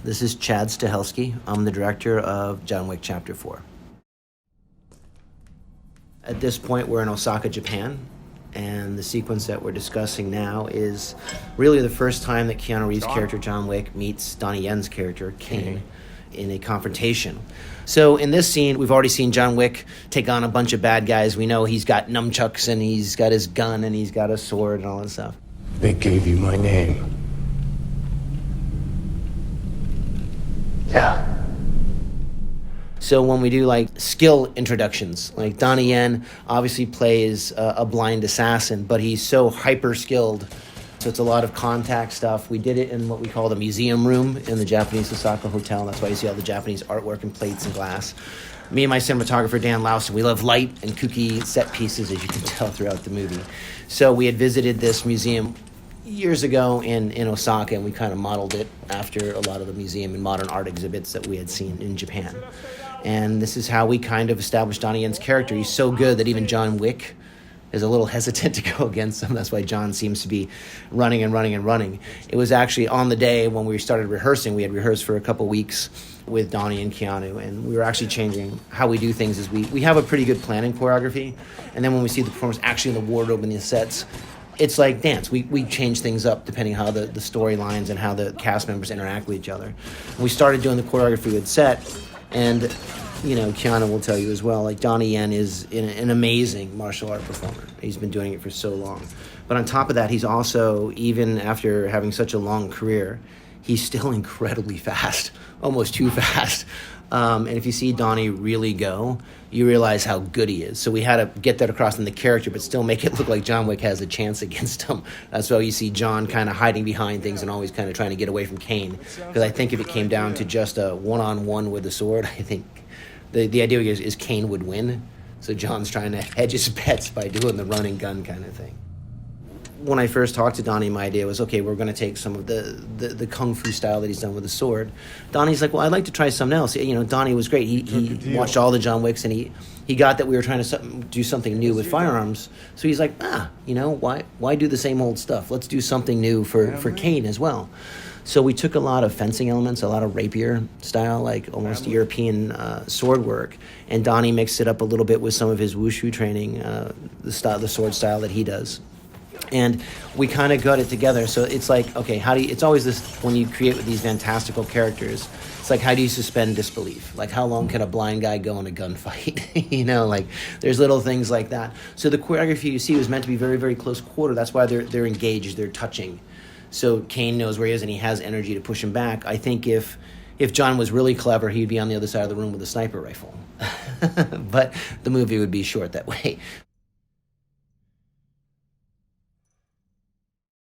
This is Chad Stahelski. I'm the director of John Wick Chapter 4. At this point, we're in Osaka, Japan, and the sequence that we're discussing now is really the first time that Keanu Reeves' character, John Wick, meets Donnie Yen's character, Kane, in a confrontation. So in this scene, we've already seen John Wick take on a bunch of bad guys. We know he's got nunchucks, and he's got his gun, and he's got a sword, and all that stuff. They gave you my name. Yeah. So when we do skill introductions, like Donnie Yen obviously plays a blind assassin, but he's so hyper skilled. So it's a lot of contact stuff. We did it in what we call the museum room in the Japanese Osaka Hotel. That's why you see all the Japanese artwork and plates and glass. Me and my cinematographer, Dan Lawson, we love light and kooky set pieces, as you can tell throughout the movie. So we had visited this museum years ago in Osaka, and we kind of modeled it after a lot of the museum and modern art exhibits that we had seen in Japan. And this is how we kind of established Donnie Yen's character. He's so good that even John Wick is a little hesitant to go against him. That's why John seems to be running and running and running. It was actually on the day when we started rehearsing. We had rehearsed for a couple weeks with Donnie and Keanu, and we were actually changing how we do things. Is we have a pretty good planning choreography, and then when we see the performance actually in the wardrobe and the sets, it's like dance. We change things up depending how the storylines and how the cast members interact with each other. We started doing the choreography with set, and Keanu will tell you as well, Donnie Yen is an amazing martial art performer. He's been doing it for so long. But on top of that, he's also, even after having such a long career, he's still incredibly fast, almost too fast. And if you see Donnie really go, you realize how good he is. So we had to get that across in the character, but still make it look like John Wick has a chance against him. That's why you see John kind of hiding behind things and always kind of trying to get away from Kane. Because I think if it came down to just a one-on-one with the sword, I think the idea is Kane would win. So John's trying to hedge his bets by doing the run and gun kind of thing. When I first talked to Donnie, my idea was, okay, we're going to take some of the kung fu style that he's done with the sword. Donnie's like, well, I'd like to try something else. Donnie was great. He watched all the John Wicks, and he got that we were trying to do something new with firearms. So he's like, why do the same old stuff? Let's do something new for Kane as well. So we took a lot of fencing elements, a lot of rapier style, almost European sword work, and Donnie mixed it up a little bit with some of his wushu training, the sword style that he does. And we kind of got it together. So it's like, okay, it's always this, when you create with these fantastical characters, it's like, how do you suspend disbelief? How long can a blind guy go in a gunfight? There's little things like that. So the choreography you see was meant to be very, very close quarter. That's why they're engaged, they're touching. So Kane knows where he is and he has energy to push him back. I think if John was really clever, he'd be on the other side of the room with a sniper rifle. But the movie would be short that way.